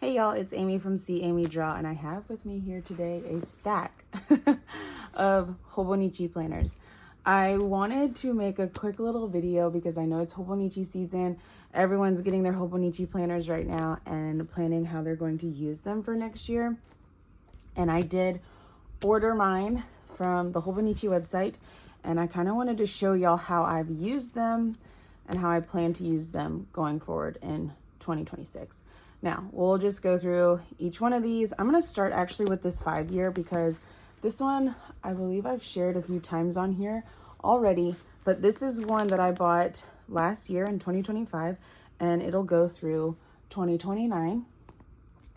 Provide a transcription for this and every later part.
Hey y'all, it's Amy from See Amy Draw, and I have with me here today a stack of Hobonichi planners. I wanted to make a quick little video because I know it's Hobonichi season. Everyone's getting their Hobonichi planners right now and planning how they're going to use them for next year. And I did order mine from the Hobonichi website, and I kind of wanted to show y'all how I've used them and how I plan to use them going forward in 2026. Now, we'll just go through each one of these. I'm going to start actually with this 5-year because this one, I believe I've shared a few times on here already, but this is one that I bought last year in 2025, and it'll go through 2029.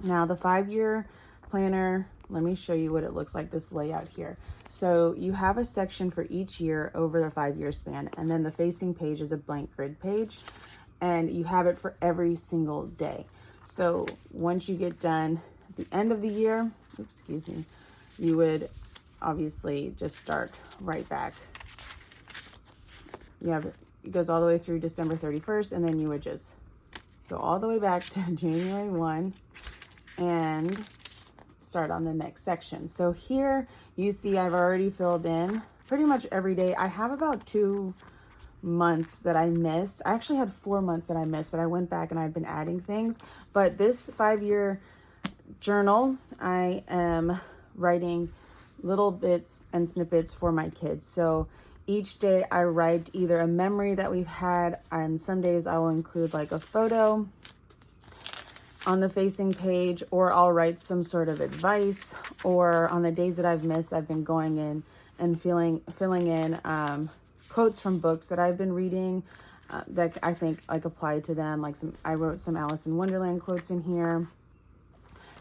Now, the 5-year planner, let me show you what it looks like, this layout here. So you have a section for each year over the 5-year span, and then the facing page is a blank grid page, and you have it for every single day. So once you get done at the end of the year, you would obviously just start right back. It goes all the way through December 31st, and then you would just go all the way back to January 1 and start on the next section. So here you see I've already filled in pretty much every day. I have about 2 months that I missed. I actually had 4 months that I missed, but I went back and I've been adding things. But this 5-year journal, I am writing little bits and snippets for my kids. So each day I write either a memory that we've had, and some days I will include like a photo on the facing page, or I'll write some sort of advice, or on the days that I've missed, I've been going in and filling in quotes from books that I've been reading that I think like apply to them. I wrote some Alice in Wonderland quotes in here,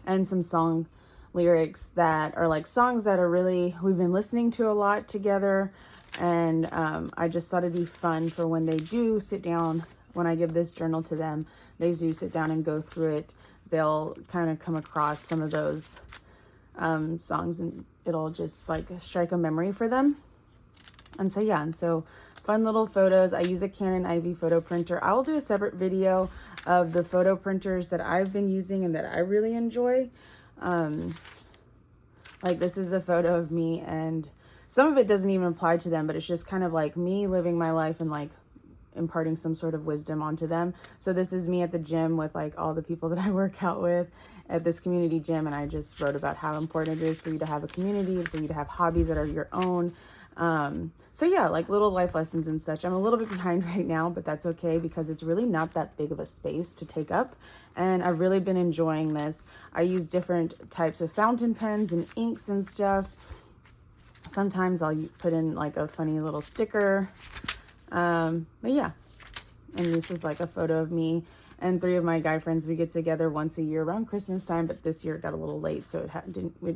and some song lyrics that are like songs that are we've been listening to a lot together. And I just thought it'd be fun for when they do sit down, when I give this journal to them, they do sit down and go through it. They'll kind of come across some of those songs, and it'll just like strike a memory for them. And so fun little photos. I use a Canon IV photo printer. I will do a separate video of the photo printers that I've been using and that I really enjoy. Like this is a photo of me, and some of it doesn't even apply to them, but it's just kind of like me living my life and like imparting some sort of wisdom onto them. So this is me at the gym with like all the people that I work out with at this community gym, and I just wrote about how important it is for you to have a community, for you to have hobbies that are your own. So yeah, like little life lessons and such. I'm a little bit behind right now, but that's okay because it's really not that big of a space to take up, and I've really been enjoying this. I use different types of fountain pens and inks and stuff. Sometimes I'll put in like a funny little sticker. But yeah, and this is like a photo of me and 3 of my guy friends. We get together once a year around Christmas time, but this year it got a little late, so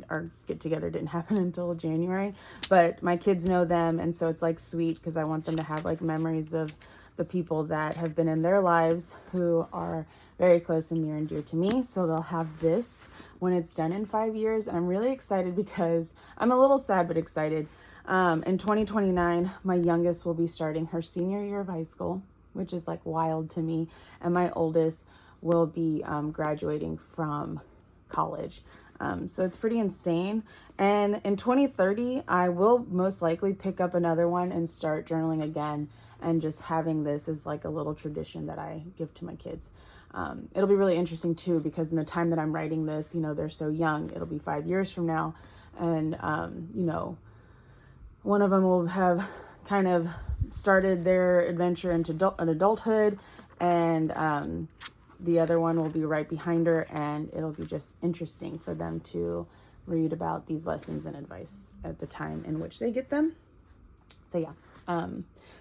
our get together didn't happen until January. But my kids know them, and so it's like sweet because I want them to have like memories of the people that have been in their lives who are very close and near and dear to me. So they'll have this when it's done in 5 years, and I'm really excited because I'm a little sad but excited. In 2029, my youngest will be starting her senior year of high school, which is like wild to me. And my oldest will be graduating from college. So it's pretty insane. And in 2030, I will most likely pick up another one and start journaling again, and just having this as like a little tradition that I give to my kids. It'll be really interesting too, because in the time that I'm writing this, they're so young. It'll be 5 years from now. And, one of them will have kind of started their adventure into adulthood, and the other one will be right behind her, and it'll be just interesting for them to read about these lessons and advice at the time in which they get them. So yeah,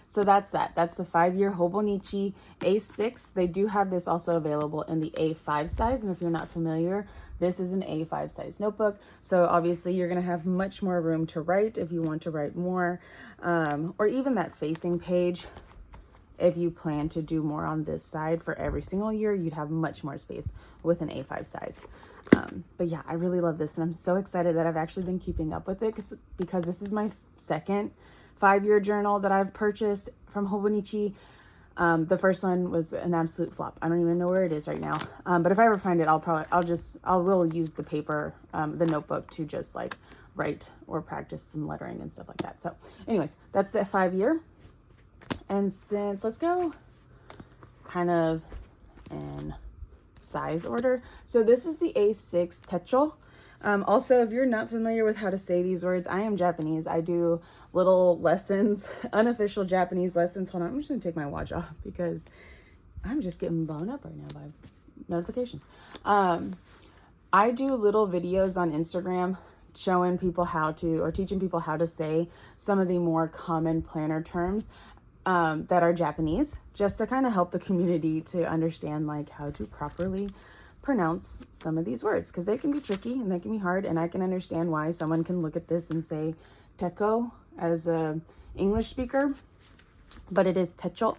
so that's that. That's the 5-year Hobonichi A6. They do have this also available in the A5 size, and if you're not familiar, this is an A5 size notebook. So obviously you're going to have much more room to write if you want to write more, or even that facing page. If you plan to do more on this side for every single year, you'd have much more space with an A5 size. But yeah, I really love this, and I'm so excited that I've actually been keeping up with it because this is my second 5-year journal that I've purchased from Hobonichi. The first one was an absolute flop. I don't even know where it is right now. But if I ever find it, I will use the paper, the notebook to just like write or practice some lettering and stuff like that. So anyways, that's the 5-year. And since, let's go kind of in size order. So this is the A6 Techo. Also, if you're not familiar with how to say these words, I am Japanese. I do little lessons, unofficial Japanese lessons. Hold on, I'm just gonna take my watch off because I'm just getting blown up right now by notifications. I do little videos on Instagram showing people how to, or teaching people how to say some of the more common planner terms that are Japanese, just to kind of help the community to understand like how to properly pronounce some of these words, because they can be tricky and they can be hard, and I can understand why someone can look at this and say Techo as a English speaker, but it is Techo.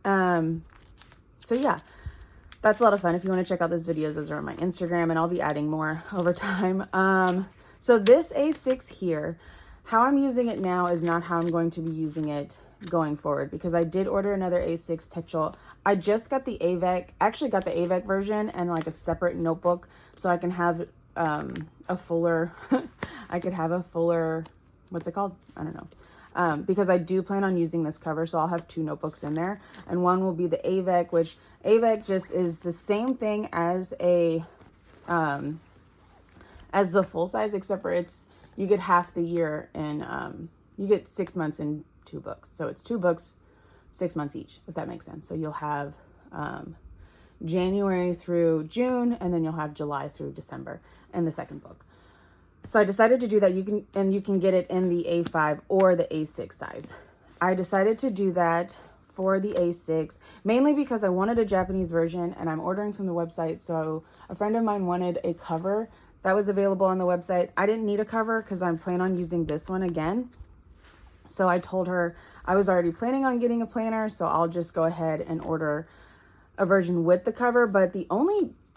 So yeah, that's a lot of fun. If you want to check out those videos, those are on my Instagram, and I'll be adding more over time. So this A6 here, how I'm using it now is not how I'm going to be using it going forward, because I did order another A6 Techo. I just got the AVEC, actually got the AVEC version and like a separate notebook, so I can have a fuller, I could have a fuller, what's it called? I don't know. Because I do plan on using this cover, so I'll have 2 notebooks in there, and one will be the AVEC, which AVEC just is the same thing as a as the full size, except for you get half the year and you get 6 months in 2 books. So it's 2 books, 6 months each, if that makes sense. So you'll have January through June, and then you'll have July through December in the second book. So I decided to do that. You can get it in the A5 or the A6 size. I decided to do that for the A6, mainly because I wanted a Japanese version and I'm ordering from the website. So a friend of mine wanted a cover that was available on the website. I didn't need a cover because I'm planning on using this one again. So I told her I was already planning on getting a planner, so I'll just go ahead and order a version with the cover. But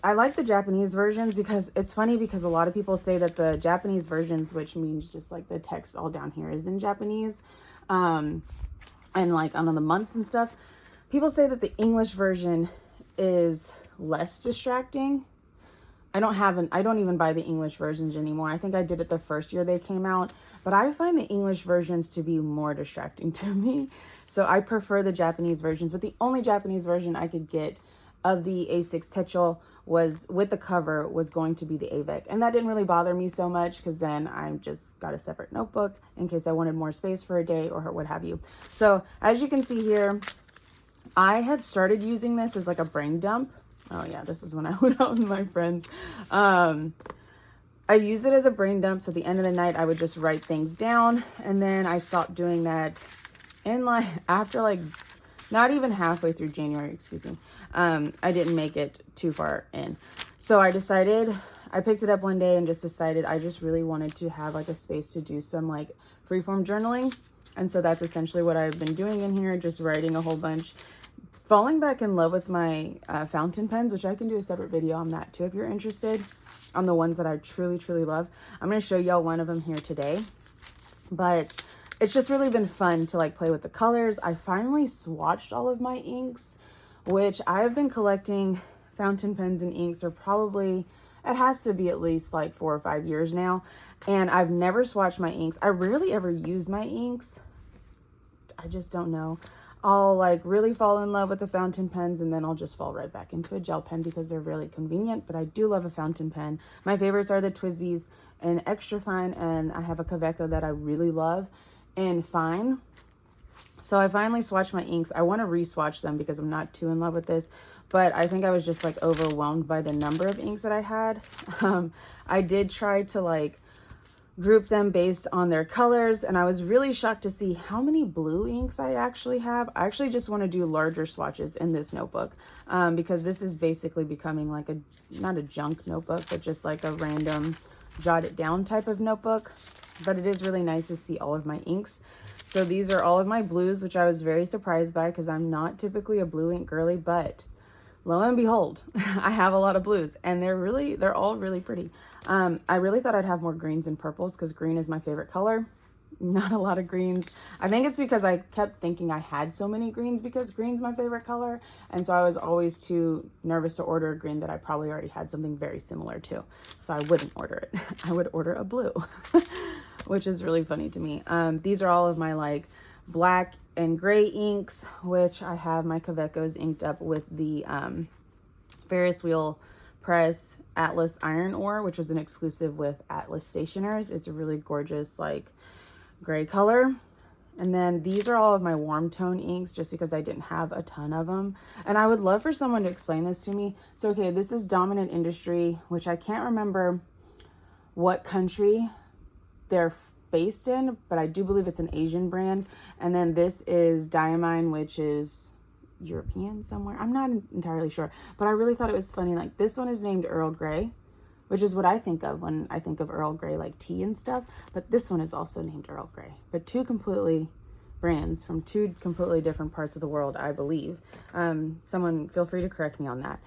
I like the Japanese versions because it's funny, because a lot of people say that the Japanese versions, which means just like the text all down here is in Japanese, and like on the months and stuff, people say that the English version is less distracting. I don't even buy the English versions anymore. I think I did it the first year they came out, but I find the English versions to be more distracting to me. So I prefer the Japanese versions, but the only Japanese version I could get of the A6 Techo was with the cover was going to be the AVEC. And that didn't really bother me so much, because then I just got a separate notebook in case I wanted more space for a day or what have you. So as you can see here, I had started using this as like a brain dump. Oh yeah, this is when I went out with my friends. I use it as a brain dump. So at the end of the night, I would just write things down. And then I stopped doing that after not even halfway through January, excuse me. I didn't make it too far in. So I picked it up one day and just decided I just really wanted to have like a space to do some like freeform journaling. And so that's essentially what I've been doing in here, just writing a whole bunch. Falling back in love with my fountain pens, which I can do a separate video on that too if you're interested, on the ones that I truly, truly love. I'm going to show y'all one of them here today. But it's just really been fun to like play with the colors. I finally swatched all of my inks, which I've been collecting fountain pens and inks for probably, it has to be at least like 4 or 5 years now. And I've never swatched my inks. I rarely ever use my inks. I just don't know. I'll like really fall in love with the fountain pens, and then I'll just fall right back into a gel pen because they're really convenient. But I do love a fountain pen. My favorites are the Twisbees and Extra Fine, and I have a Kaweco that I really love in Fine. So I finally swatched my inks. I want to re-swatch them because I'm not too in love with this, but I think I was just like overwhelmed by the number of inks that I had. I did try to like group them based on their colors, and I was really shocked to see how many blue inks I actually have. I actually just want to do larger swatches in this notebook because this is basically becoming like not a junk notebook, but just like a random jot it down type of notebook. But it is really nice to see all of my inks. So these are all of my blues, which I was very surprised by because I'm not typically a blue ink girly, but lo and behold, I have a lot of blues, and they're all really pretty. I really thought I'd have more greens and purples because green is my favorite color. not a lot of greens. I think it's because I kept thinking I had so many greens because green's my favorite color. And so I was always too nervous to order a green that I probably already had something very similar to. So I wouldn't order it. I would order a blue, which is really funny to me. These are all of my like black and gray inks, which I have my Kavecos inked up with the Ferris wheel press Atlas iron ore, which was an exclusive with Atlas Stationers. It's a really gorgeous like gray color. And then these are all of my warm tone inks just because I didn't have a ton of them. And I would love for someone to explain this to me. So, okay, this is Dominant Industry, which I can't remember what country they're based in, but I do believe it's an Asian brand. And then this is Diamine, which is European somewhere. I'm not entirely sure, but I really thought it was funny. Like this one is named Earl Grey, which is what I think of when I think of Earl Grey, like tea and stuff. But this one is also named Earl Grey, but two completely brands from two completely different parts of the world, I believe. Someone feel free to correct me on that.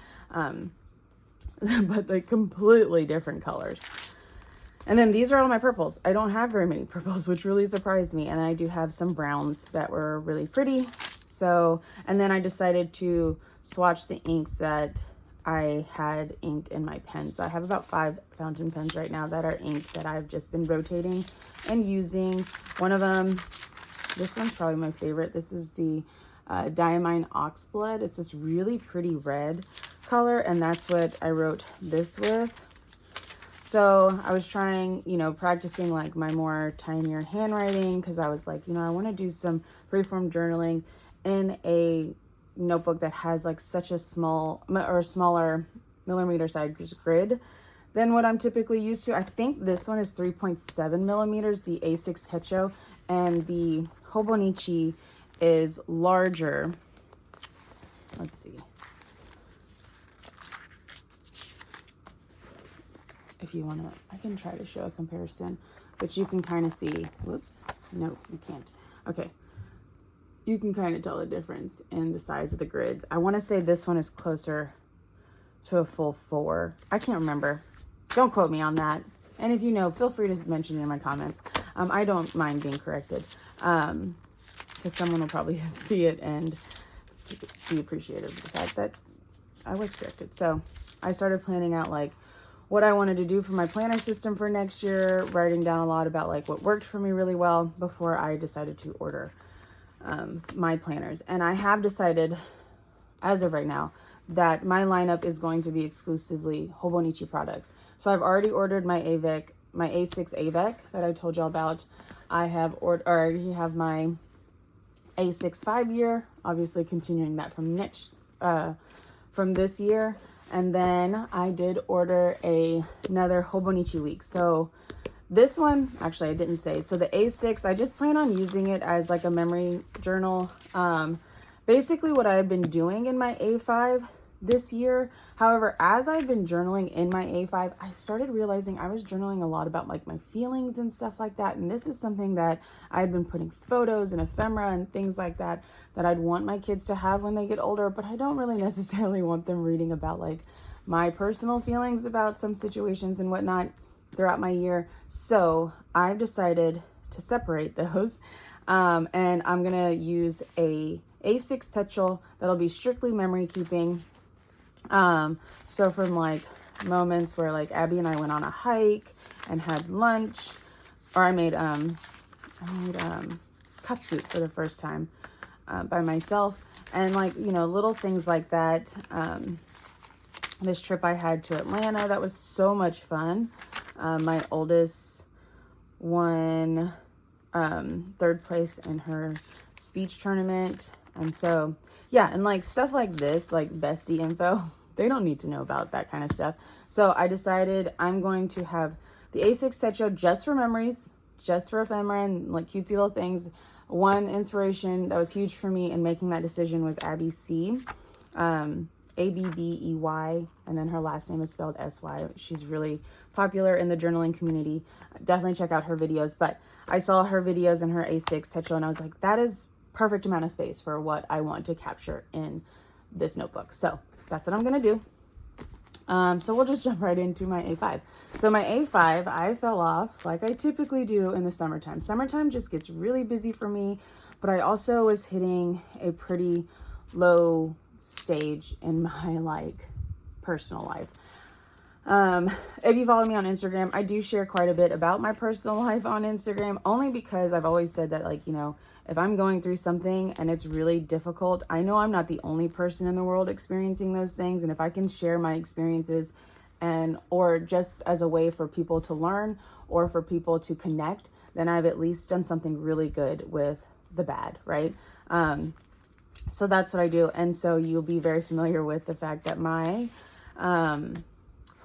But like completely different colors. And then these are all my purples. I don't have very many purples, which really surprised me. And I do have some browns that were really pretty. So, and then I decided to swatch the inks that I had inked in my pen. So I have about 5 fountain pens right now that are inked that I've just been rotating and using. One of them, this one's probably my favorite. This is the Diamine Oxblood. It's this really pretty red color, and that's what I wrote this with. So I was trying, practicing like my more tinier handwriting because I was like, I want to do some freeform journaling in a notebook that has like such a small or smaller millimeter size grid than what I'm typically used to. I think this one is 3.7 millimeters, the A6 Techo, and the Hobonichi is larger. Let's see. If you want to, I can try to show a comparison, but you can kind of see, whoops, no, you can't. Okay. You can kind of tell the difference in the size of the grids. I want to say this one is closer to a full 4. I can't remember. Don't quote me on that. And if you know, feel free to mention it in my comments. I don't mind being corrected because someone will probably see it and be appreciative of the fact that I was corrected. So I started planning out like what I wanted to do for my planner system for next year, writing down a lot about like what worked for me really well before I decided to order my planners. And I have decided as of right now that my lineup is going to be exclusively Hobonichi products. So I've already ordered my AVEC, my A6 AVEC that I told y'all about. I have already have my A6 5-year, obviously continuing that from this year. And then I did order another Hobonichi Weeks. So this one, actually I didn't say. So the A6, I just plan on using it as like a memory journal. Basically what I've been doing in my A5 this year. However, as I've been journaling in my A5, I started realizing I was journaling a lot about like my feelings and stuff like that. And this is something that I'd been putting photos and ephemera and things like that I'd want my kids to have when they get older, but I don't really necessarily want them reading about like my personal feelings about some situations and whatnot throughout my year. So I've decided to separate those. And I'm going to use a A6 Techo that'll be strictly memory keeping. So from like moments where like Abby and I went on a hike and had lunch, or I made katsu for the first time by myself, and like, little things like that. This trip I had to Atlanta, that was so much fun. My oldest won 3rd place in her speech tournament. And so, yeah, and like stuff like this, like bestie info, they don't need to know about that kind of stuff. So I decided I'm going to have the A6 Techo just for memories, just for ephemera and like cutesy little things. One inspiration that was huge for me in making that decision was Abby C. Abbey, and then her last name is spelled S-Y. She's really popular in the journaling community. Definitely check out her videos. But I saw her videos in her A6 Techo and I was like, that is perfect amount of space for what I want to capture in this notebook. So that's what I'm going to do. So we'll just jump right into my A5. So my A5, I fell off like I typically do in the summertime. Summertime just gets really busy for me, but I also was hitting a pretty low stage in my like personal life. If you follow me on Instagram, I do share quite a bit about my personal life on Instagram, only because I've always said that, like, you know, if I'm going through something and it's really difficult, I know I'm not the only person in the world experiencing those things. And if I can share my experiences or just as a way for people to learn or for people to connect, then I've at least done something really good with the bad, right? So that's what I do. And so you'll be very familiar with the fact that my,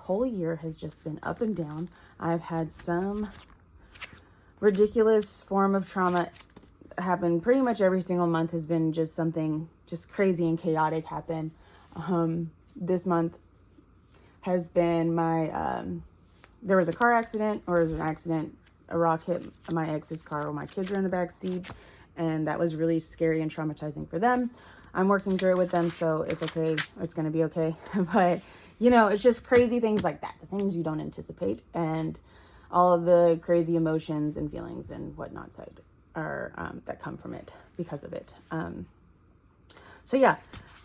whole year has just been up and down. I've had some ridiculous form of trauma happen. Pretty much every single month has been just something just crazy and chaotic happen. This month has been there was a car accident, or it was an accident. A rock hit my ex's car while my kids were in the back seat, and that was really scary and traumatizing for them. I'm working through it with them, so it's okay. It's going to be okay. But you know, it's just crazy things like that, the things you don't anticipate, and all of the crazy emotions and feelings and whatnot that come from it because of it. So yeah,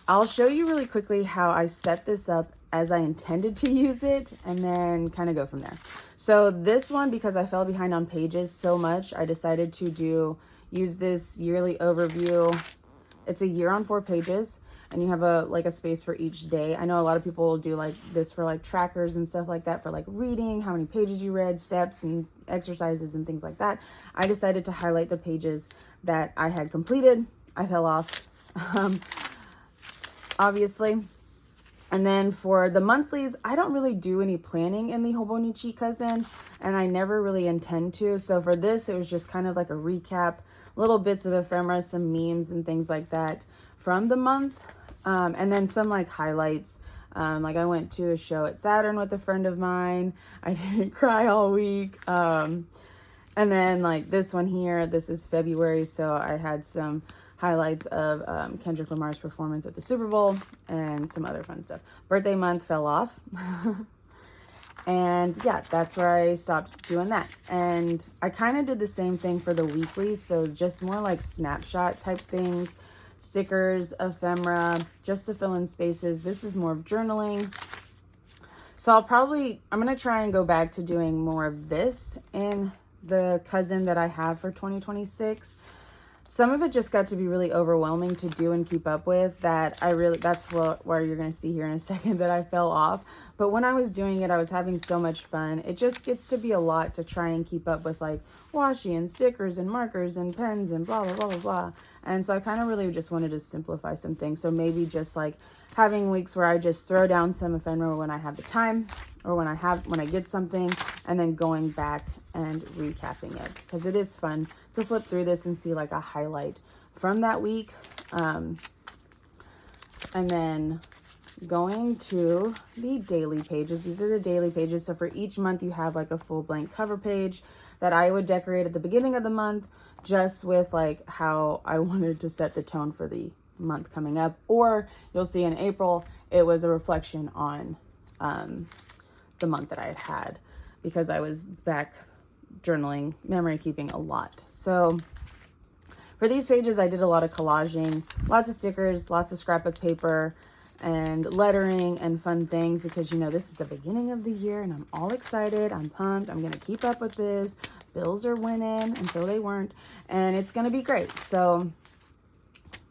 I'll show you really quickly how I set this up as I intended to use it, and then kind of go from there. So this one, because I fell behind on pages so much, I decided to use this yearly overview. It's a year on 4 pages. And you have a space for each day. I know a lot of people will do like this for like trackers and stuff like that, for like reading, how many pages you read, steps and exercises and things like that. I decided to highlight the pages that I had completed. I fell off, obviously. And then for the monthlies, I don't really do any planning in the Hobonichi Cousin, and I never really intend to. So for this, it was just kind of like a recap, little bits of ephemera, some memes and things like that from the month. And then some like highlights. Like I went to a show at Saturn with a friend of mine. I didn't cry all week. And then like this one here, this is February. So I had some highlights of Kendrick Lamar's performance at the Super Bowl and some other fun stuff. Birthday month fell off. And yeah, that's where I stopped doing that. And I kind of did the same thing for the weeklies. So just more like snapshot type things. Stickers, ephemera, just to fill in spaces. This is more of journaling. So I'm going to try and go back to doing more of this in the cousin that I have for 2026. Some of it just got to be really overwhelming to do and keep up with, that's where you're going to see here in a second that I fell off. But when I was doing it, I was having so much fun. It just gets to be a lot to try and keep up with like washi and stickers and markers and pens and blah, blah, blah, blah, blah. And so I kind of really just wanted to simplify some things. So maybe just like having weeks where I just throw down some ephemera when I have the time, or when I get something, and then going back and recapping it, because it is fun to flip through this and see like a highlight from that week. And then going to the daily pages. These are the daily pages. So for each month you have like a full blank cover page that I would decorate at the beginning of the month, just with like how I wanted to set the tone for the month coming up. Or you'll see in April, it was a reflection on the month that I had, because I was back journaling, memory keeping a lot. So for these pages, I did a lot of collaging, lots of stickers, lots of scrapbook paper, and lettering and fun things, because, you know, this is the beginning of the year and I'm all excited. I'm pumped. I'm going to keep up with this. Bills are winning until they weren't, and it's going to be great. So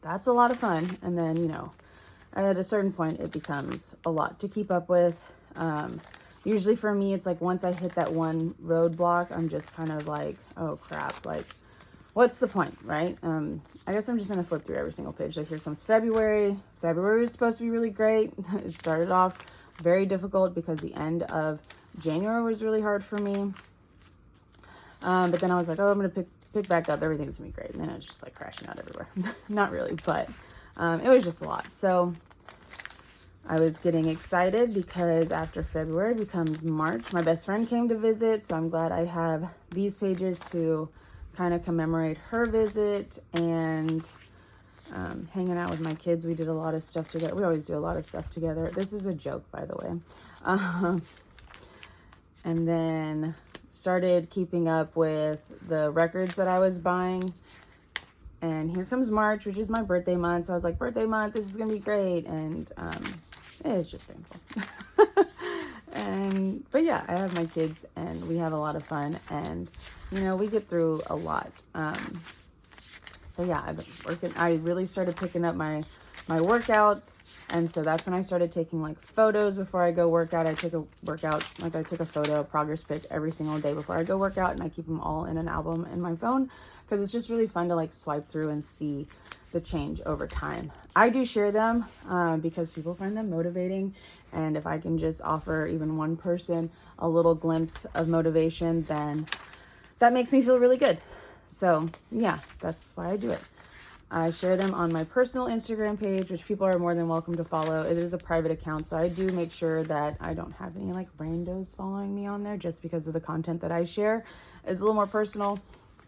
that's a lot of fun. And then, you know, at a certain point, it becomes a lot to keep up with. Usually for me, it's like once I hit that one roadblock, I'm just kind of like, oh crap, like what's the point, right? I guess I'm just going to flip through every single page. Like here comes February. February was supposed to be really great. It started off very difficult because the end of January was really hard for me. But then I was like, oh, I'm going to pick back up. Everything's going to be great. And then it's just like crashing out everywhere. Not really, but it was just a lot. So I was getting excited because after February becomes March. My best friend came to visit, so I'm glad I have these pages to kind of commemorate her visit. And hanging out with my kids, we did a lot of stuff together. We always do a lot of stuff together. This is a joke, by the way. Um, and then started keeping up with the records that I was buying. And here comes March, which is my birthday month. So I was like, birthday month, this is going to be great. And it's just painful. But yeah, I have my kids and we have a lot of fun. And, you know, we get through a lot. So yeah, I've been working. I really started picking up my workouts. And so that's when I started taking like photos before I go work out. I take a workout, like I took a photo, a progress pic every single day before I go work out, and I keep them all in an album in my phone because it's just really fun to like swipe through and see the change over time. I do share them because people find them motivating. And if I can just offer even one person a little glimpse of motivation, then that makes me feel really good. So yeah, that's why I do it. I share them on my personal Instagram page, which people are more than welcome to follow. It is a private account, so I do make sure that I don't have any like randos following me on there just because of the content that I share is a little more personal.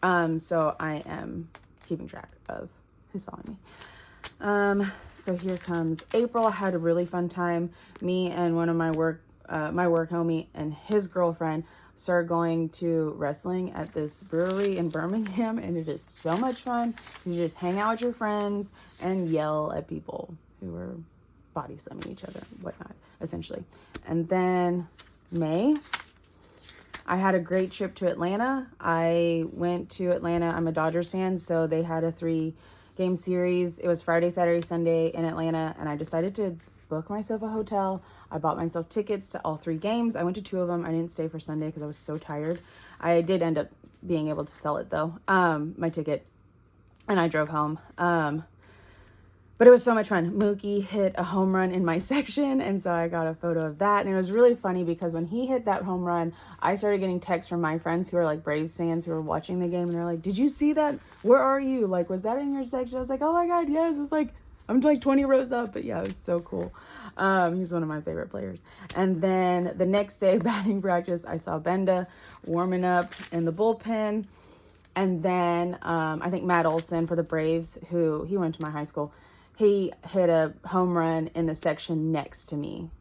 So I am keeping track of who's following me. So here comes April. I had a really fun time. Me and one of my work homie and his girlfriend started going to wrestling at this brewery in Birmingham, and it is so much fun. You just hang out with your friends and yell at people who are body slamming each other and whatnot, essentially. And then May, I had a great trip to Atlanta. I went to Atlanta. I'm a Dodgers fan, so they had a 3-game series. It was Friday, Saturday, Sunday in Atlanta, and I decided to book myself a hotel. I bought myself tickets to all 3 games. I went to 2 of them. I didn't stay for Sunday because I was so tired. I did end up being able to sell it though, my ticket, and I drove home. But it was so much fun. Mookie hit a home run in my section, and so I got a photo of that. And it was really funny because when he hit that home run, I started getting texts from my friends who are like Braves fans who were watching the game, and they're like, "Did you see that? Where are you? Like, was that in your section?" I was like, "Oh my God, yes." It's like, I'm like 20 rows up, but yeah, it was so cool. He's one of my favorite players. And then the next day, batting practice, I saw Benda warming up in the bullpen. And then I think Matt Olson for the Braves, he went to my high school, he hit a home run in the section next to me,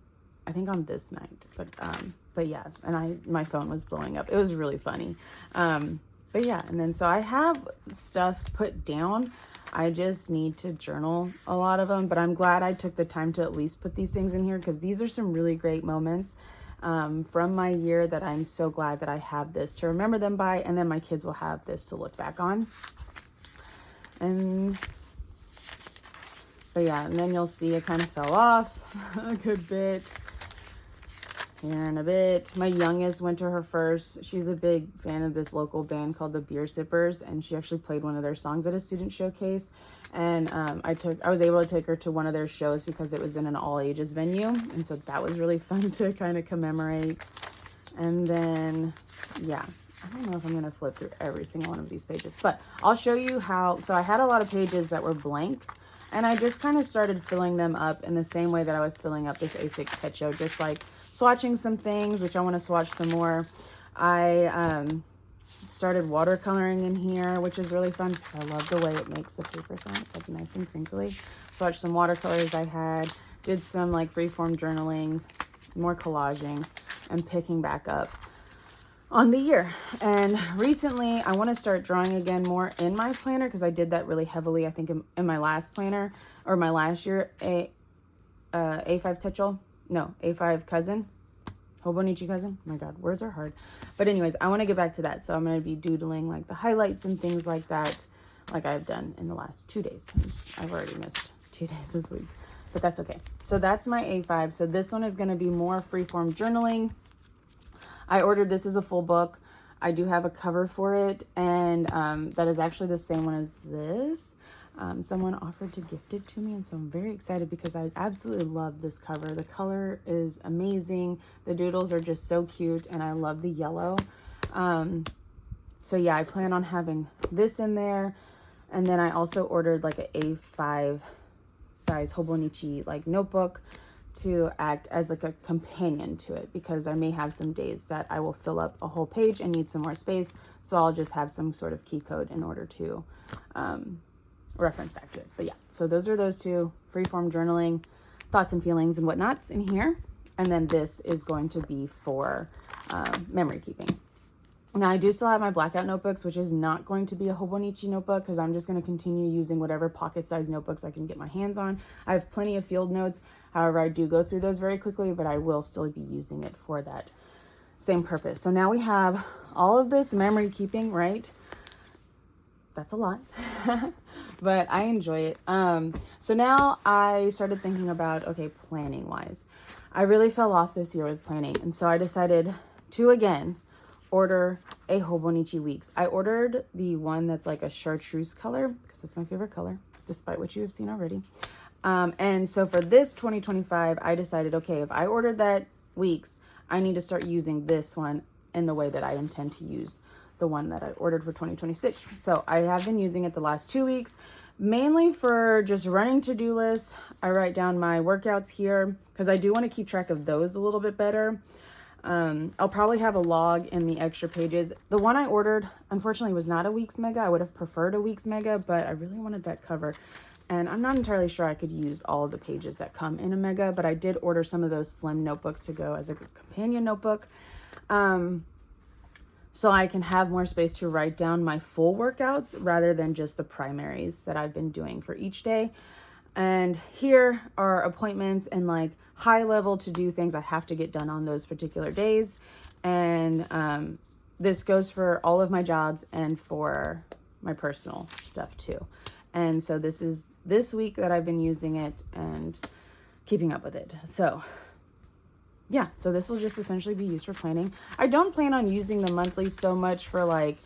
I think on this night. But yeah, and my phone was blowing up. It was really funny. But yeah, and then so I have stuff put down. I just need to journal a lot of them, but I'm glad I took the time to at least put these things in here because these are some really great moments from my year that I'm so glad that I have this to remember them by, and then my kids will have this to look back on. But yeah, and then you'll see it kind of fell off a good bit. Here in a bit. My youngest went to her first. She's a big fan of this local band called the Beer Sippers, and she actually played one of their songs at a student showcase. And I was able to take her to one of their shows because it was in an all ages venue, and so that was really fun to kind of commemorate. And then yeah, I don't know if I'm gonna flip through every single one of these pages, but I'll show you how. So I had a lot of pages that were blank, and I just kind of started filling them up in the same way that I was filling up this A6 Techo, just like swatching some things, which I want to swatch some more. I started watercoloring in here, which is really fun because I love the way it makes the paper sound. It's like nice and crinkly. Swatched some watercolors I had, did some like freeform journaling, more collaging, and picking back up on the year. And recently I want to start drawing again more in my planner because I did that really heavily, I think, in my last planner, or my last year A5 Techo. No, A5 cousin. Hobonichi cousin. Oh my God, words are hard. But anyways, I want to get back to that. So I'm going to be doodling like the highlights and things like that, like I've done in the last 2 days. I've already missed 2 days this week, but that's okay. So that's my A5. So this one is going to be more freeform journaling. I ordered this as a full book. I do have a cover for it, and that is actually the same one as this. Someone offered to gift it to me, and so I'm very excited because I absolutely love this cover. The color is amazing. The doodles are just so cute, and I love the yellow. So yeah, I plan on having this in there. And then I also ordered like an A5 size Hobonichi like notebook to act as like a companion to it, because I may have some days that I will fill up a whole page and need some more space. So I'll just have some sort of key code in order to reference back to it. But yeah, so those are those two: freeform journaling, thoughts and feelings and whatnots in here. And then this is going to be for memory keeping. Now, I do still have my blackout notebooks, which is not going to be a Hobonichi notebook because I'm just going to continue using whatever pocket-sized notebooks I can get my hands on. I have plenty of field notes. However, I do go through those very quickly, but I will still be using it for that same purpose. So now we have all of this memory keeping, right? That's a lot, but I enjoy it. So now I started thinking about, okay, planning wise. I really fell off this year with planning. And so I decided to, again, order a Hobonichi Weeks. I ordered the one that's like a chartreuse color because that's my favorite color, despite what you have seen already. And so for this 2025, I decided, okay, if I ordered that Weeks, I need to start using this one in the way that I intend to use the one that I ordered for 2026. So I have been using it the last 2 weeks, mainly for just running to-do lists. I write down my workouts here because I do want to keep track of those a little bit better. I'll probably have a log in the extra pages. The one I ordered, unfortunately, was not a Weeks Mega. I would have preferred a Weeks Mega, but I really wanted that cover. And I'm not entirely sure I could use all of the pages that come in a Mega, but I did order some of those slim notebooks to go as a companion notebook. So I can have more space to write down my full workouts rather than just the primaries that I've been doing for each day. And here are appointments and like high level to do things I have to get done on those particular days. And this goes for all of my jobs and for my personal stuff too. And so this is this week that I've been using it and keeping up with it. So yeah, so this will just essentially be used for planning. I don't plan on using the monthly so much for like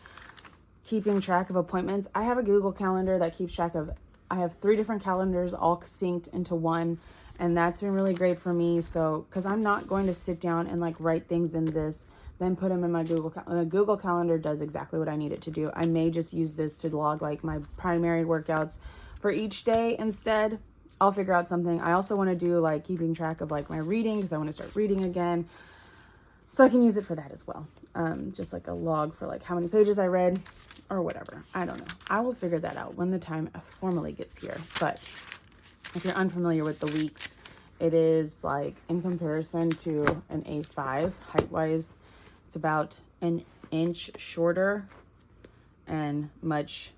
keeping track of appointments. I have a Google Calendar that keeps track of, I have 3 different calendars all synced into one, and that's been really great for me. So, because I'm not going to sit down and like write things in this, then put them in my Google Calendar does exactly what I need it to do. I may just use this to log like my primary workouts for each day instead. I'll figure out something. I also want to do like keeping track of like my reading because I want to start reading again. So I can use it for that as well. Just like a log for like how many pages I read or whatever. I don't know. I will figure that out when the time formally gets here. But if you're unfamiliar with the Weeks, it is like in comparison to an A5 height-wise, it's about an inch shorter and much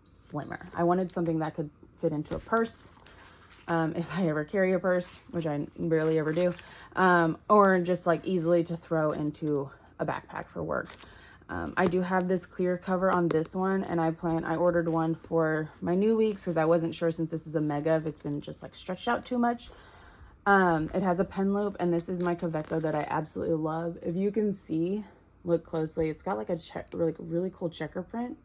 slimmer. I wanted something that could fit into a purse. If I ever carry a purse, which I rarely ever do, or just like easily to throw into a backpack for work. I do have this clear cover on this one, and I ordered one for my new Weeks because I wasn't sure, since this is a Mega, if it's been just like stretched out too much. It has a pen loop, and this is my Kaveco that I absolutely love. If you can see, look closely, it's got like a really cool checker print.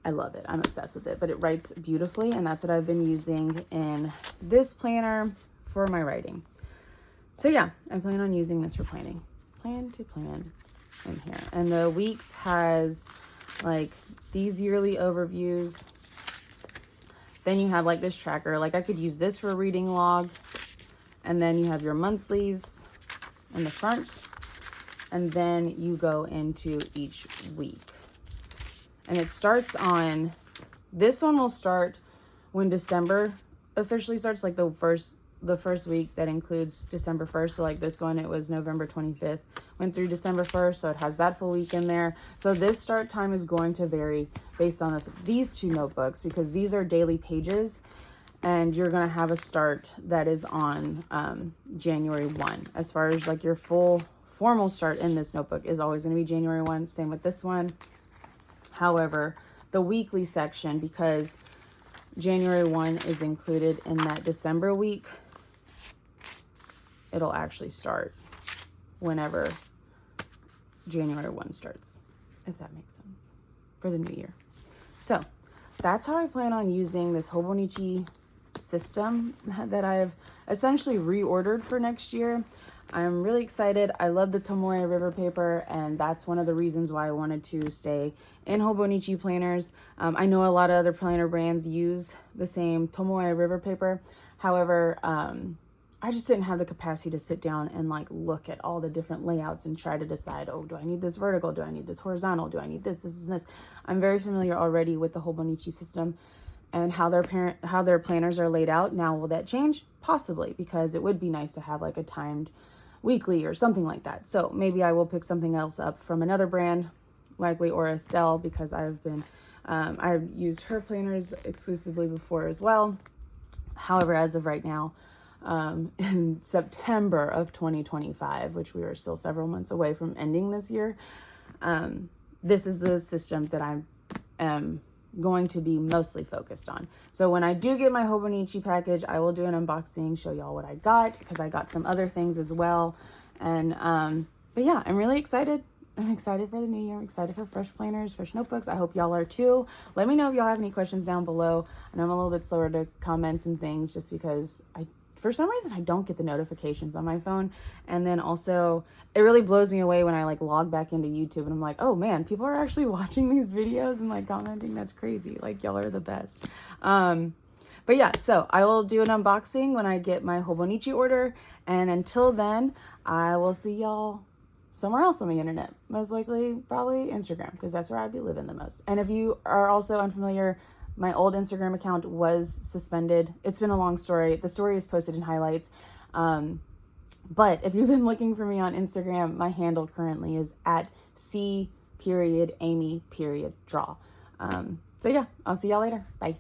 I love it. I'm obsessed with it, but it writes beautifully, and that's what I've been using in this planner for my writing. So yeah, I plan on using this for planning. Plan to plan in here. And the Weeks has like these yearly overviews. Then you have like this tracker. Like I could use this for a reading log. And then you have your monthlies in the front. And then you go into each week. And it starts on, this one will start when December officially starts, like the first week that includes December 1st. So like this one, it was November 25th, went through December 1st. So it has that full week in there. So this start time is going to vary based on these 2 notebooks, because these are daily pages, and you're going to have a start that is on January 1. As far as like your full formal start in this notebook is always going to be January 1. Same with this one. However, the weekly section, because January 1 is included in that December week, it'll actually start whenever January 1 starts, if that makes sense, for the new year. So that's how I plan on using this Hobonichi system that I've essentially reordered for next year. I'm really excited. I love the Tomoe River paper, and that's one of the reasons why I wanted to stay in Hobonichi planners. I know a lot of other planner brands use the same Tomoe River paper. However, I just didn't have the capacity to sit down and like look at all the different layouts and try to decide, oh, do I need this vertical? Do I need this horizontal? Do I need this, and this? I'm very familiar already with the Hobonichi system, and how their planners are laid out. Now, will that change? Possibly, because it would be nice to have like a timed weekly or something like that. So maybe I will pick something else up from another brand, likely or Estelle, because I've used her planners exclusively before as well. However, as of right now, in September of 2025, which we are still several months away from ending this year, this is the system that I am going to be mostly focused on. So when I do get my Hobonichi package, I will do an unboxing, show y'all what I got, because I got some other things as well. And but yeah, I'm really excited. I'm excited for the new year. I'm excited for fresh planners, fresh notebooks. I hope y'all are too. Let me know if y'all have any questions down below. I know I'm a little bit slower to comments and things just because for some reason, I don't get the notifications on my phone. And then also, it really blows me away when I like log back into YouTube and I'm like, oh man, people are actually watching these videos and like commenting. That's crazy. Like, y'all are the best. But yeah, so I will do an unboxing when I get my Hobonichi order. And until then, I will see y'all somewhere else on the internet. Most likely, probably Instagram, because that's where I'd be living the most. And if you are also unfamiliar, my old Instagram account was suspended. It's been a long story. The story is posted in highlights. But if you've been looking for me on Instagram, my handle currently is at C.Amy.draw. So yeah, I'll see y'all later. Bye.